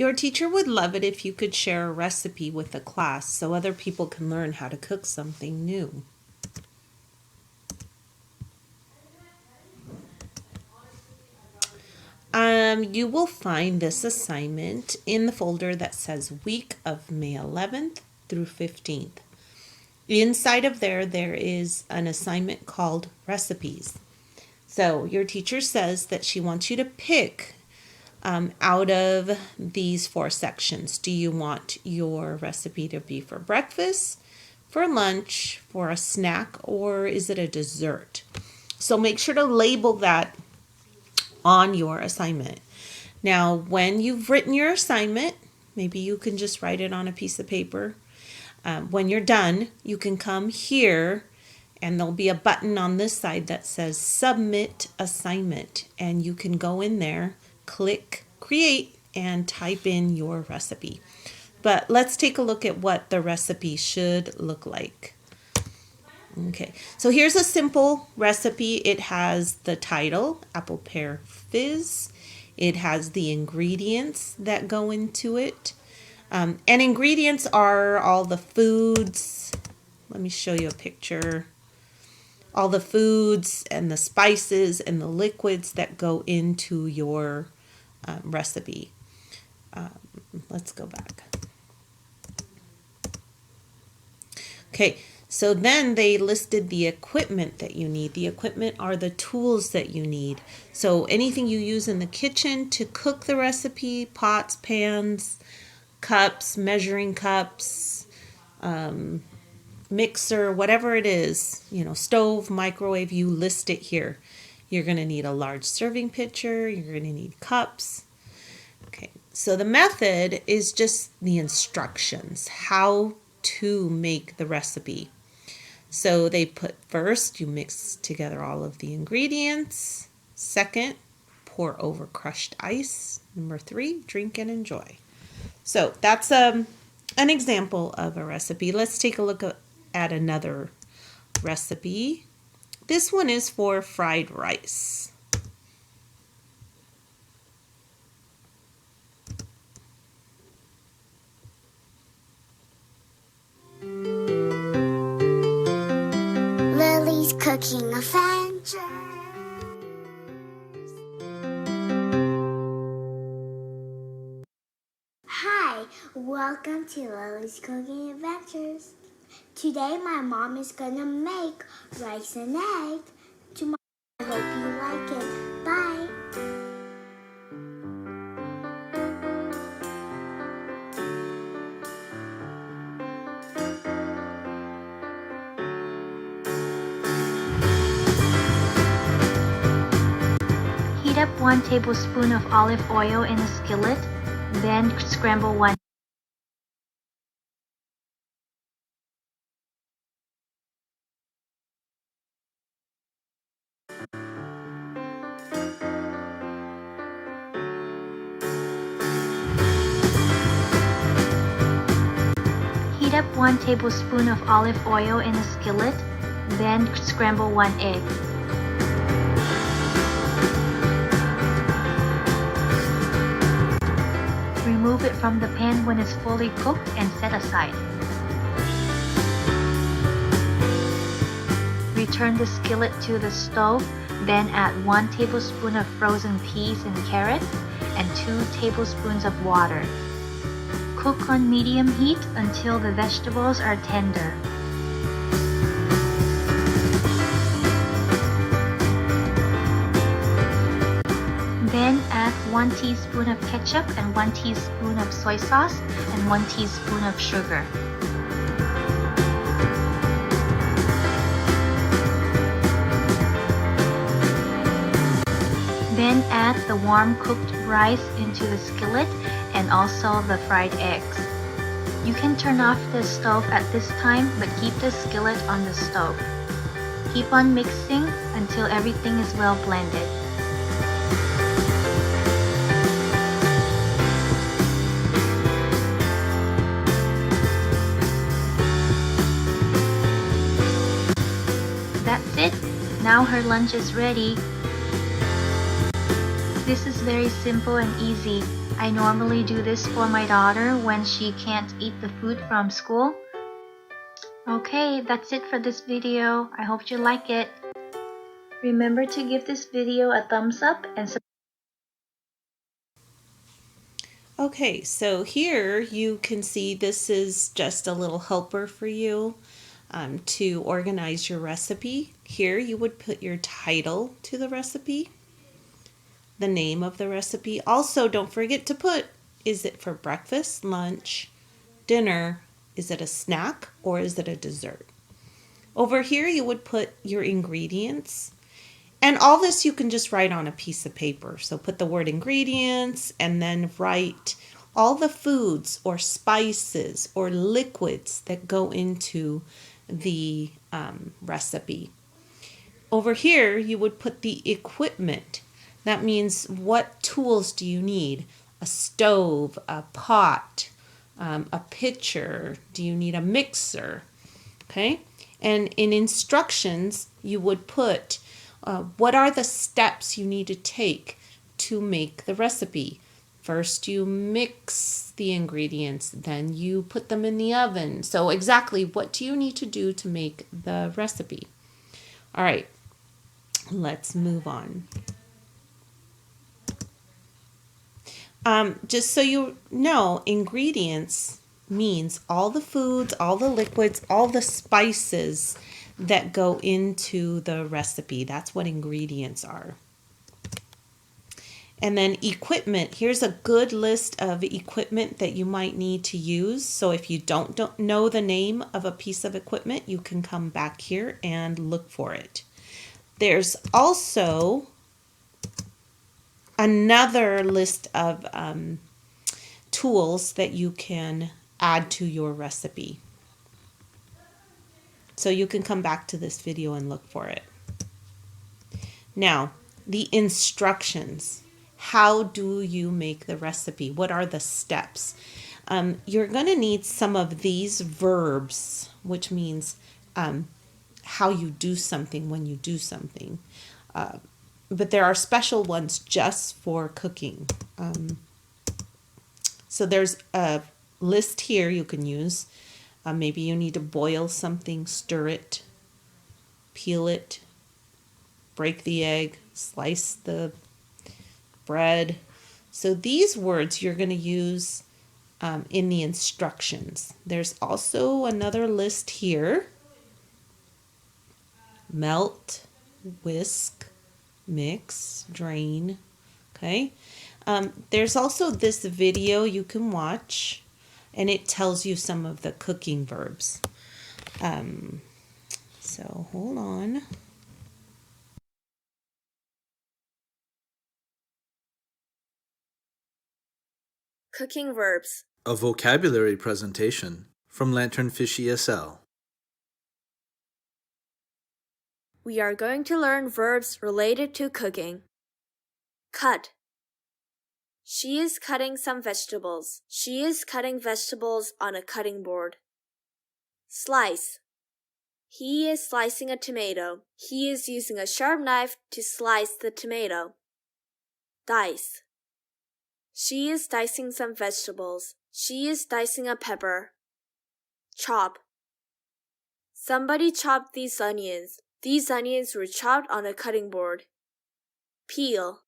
Your teacher would love it if you could share a recipe with the class so other people can learn how to cook something new. You will find this assignment in the folder that says week of May 11th through 15th. Inside of there is an assignment called recipes. So your teacher says that she wants you to pick out of these 4 sections. Do you want your recipe to be for breakfast, for lunch, for a snack, or is it a dessert? So make sure to label that on your assignment. Now, when you've written your assignment, maybe you can just write it on a piece of paper. When you're done, you can come here and there'll be a button on this side that says Submit Assignment. And you can go in there, click Create, and type in your recipe. But let's take a look at what the recipe should look like. Okay, so here's a simple recipe. It has the title, Apple Pear Fizz. It has the ingredients that go into it. And ingredients are all the foods. Let me show you a picture. All the foods and the spices and the liquids that go into your recipe. Let's go back. Okay, so then they listed the equipment that you need. The equipment are the tools that you need. So anything you use in the kitchen to cook the recipe, pots, pans, cups, measuring cups, mixer, whatever it is, stove, microwave, you list it here. You're going to need a large serving pitcher. You're going to need cups. Okay, so the method is just the instructions, how to make the recipe. So they put first, you mix together all of the ingredients. Second, pour over crushed ice. Number 3, drink and enjoy. So that's an example of a recipe. Let's take a look at another recipe. This one is for fried rice. Lily's Cooking Adventures. Hi, welcome to Lily's Cooking Adventures. Today my mom is gonna make rice and egg. Tomorrow, I hope you like it. Bye. Heat up 1 tablespoon of olive oil in a skillet, then scramble 1. Heat up 1 tablespoon of olive oil in a skillet, then scramble 1 egg. Remove it from the pan when it's fully cooked and set aside. Return the skillet to the stove, then add 1 tablespoon of frozen peas and carrots and 2 tablespoons of water. Cook on medium heat until the vegetables are tender. Then add 1 teaspoon of ketchup and 1 teaspoon of soy sauce and 1 teaspoon of sugar. Then add the warm cooked rice into the skillet and also the fried eggs. You can turn off the stove at this time, but keep the skillet on the stove. Keep on mixing until everything is well blended. That's it. Now her lunch is ready. This is very simple and easy. I normally do this for my daughter when she can't eat the food from school. Okay, that's it for this video. I hope you like it. Remember to give this video a thumbs up and subscribe. Okay, so here you can see this is just a little helper for you to organize your recipe. Here you would put your title to the recipe, the name of the recipe. Also, don't forget to put, is it for breakfast, lunch, dinner? Is it a snack or is it a dessert? Over here you would put your ingredients. And all this you can just write on a piece of paper. So put the word ingredients and then write all the foods or spices or liquids that go into the recipe. Over here you would put the equipment. That means what tools do you need? A stove, a pot, a pitcher. Do you need a mixer? Okay. And in instructions you would put what are the steps you need to take to make the recipe? First, you mix the ingredients, then you put them in the oven. So exactly what do you need to do to make the recipe? All right, let's move on. Just so you know, ingredients means all the foods, all the liquids, all the spices that go into the recipe. That's what ingredients are. And then equipment. Here's a good list of equipment that you might need to use. So if you don't know the name of a piece of equipment, you can come back here and look for it. There's also another list of tools that you can add to your recipe. So you can come back to this video and look for it. Now, the instructions. How do you make the recipe? What are the steps? You're going to need some of these verbs, which means how you do something when you do something. But there are special ones just for cooking. So there's a list here you can use. Maybe you need to boil something, stir it, peel it, break the egg, slice the bread. So these words you're going to use in the instructions. There's also another list here. Melt, whisk, mix, drain. Okay. There's also this video you can watch, and it tells you some of the cooking verbs. So hold on. Cooking verbs. A vocabulary presentation from Lanternfish ESL. We are going to learn verbs related to cooking. Cut. She is cutting some vegetables. She is cutting vegetables on a cutting board. Slice. He is slicing a tomato. He is using a sharp knife to slice the tomato. Dice. She is dicing some vegetables. She is dicing a pepper. Chop. Somebody chopped these onions. These onions were chopped on a cutting board. Peel.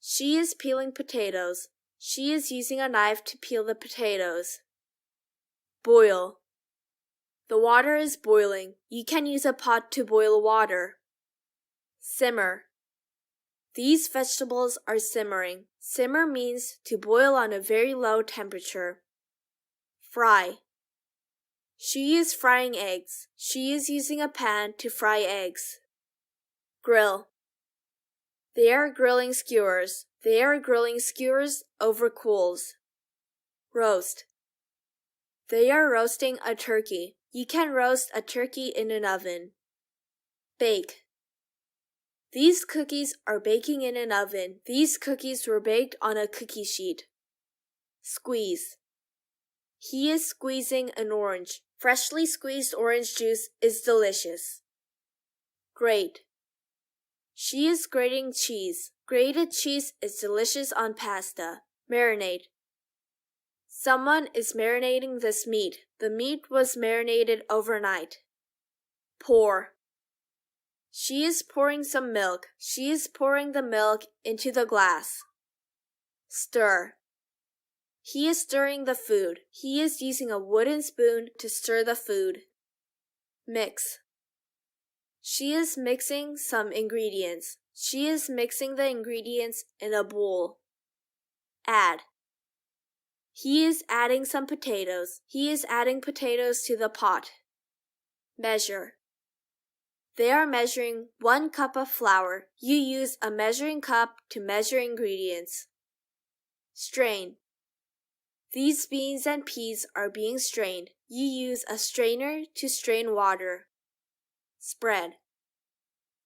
She is peeling potatoes. She is using a knife to peel the potatoes. Boil. The water is boiling. You can use a pot to boil water. Simmer. These vegetables are simmering. Simmer means to boil on a very low temperature. Fry. She is frying eggs. She is using a pan to fry eggs. Grill. They are grilling skewers. They are grilling skewers over coals. Roast. They are roasting a turkey. You can roast a turkey in an oven. Bake. These cookies are baking in an oven. These cookies were baked on a cookie sheet. Squeeze. He is squeezing an orange. Freshly squeezed orange juice is delicious. Grate. She is grating cheese. Grated cheese is delicious on pasta. Marinate. Someone is marinating this meat. The meat was marinated overnight. Pour. She is pouring some milk. She is pouring the milk into the glass. Stir. He is stirring the food. He is using a wooden spoon to stir the food. Mix. She is mixing some ingredients. She is mixing the ingredients in a bowl. Add. He is adding some potatoes. He is adding potatoes to the pot. Measure. They are measuring 1 cup of flour. You use a measuring cup to measure ingredients. Strain. These beans and peas are being strained. You use a strainer to strain water. Spread.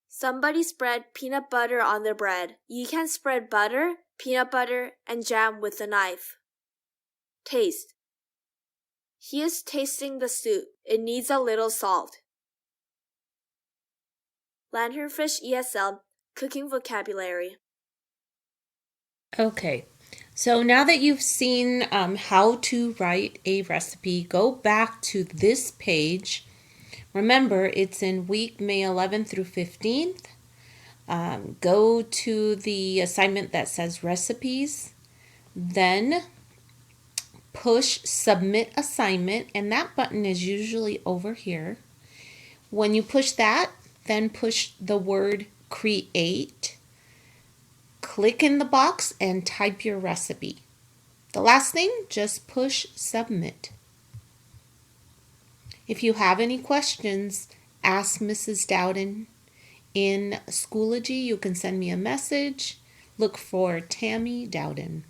Somebody spread peanut butter on their bread. You can spread butter, peanut butter, and jam with a knife. Taste. He is tasting the soup. It needs a little salt. Lanternfish ESL Cooking Vocabulary. Okay, so now that you've seen how to write a recipe, go back to this page. Remember, it's in week May 11th through 15th. Go to the assignment that says recipes, then push submit assignment, and that button is usually over here. When you push that, then push the word create, click in the box and type your recipe. The last thing, just push submit. If you have any questions, ask Mrs. Dowden. In Schoology, you can send me a message. Look for Tammy Dowden.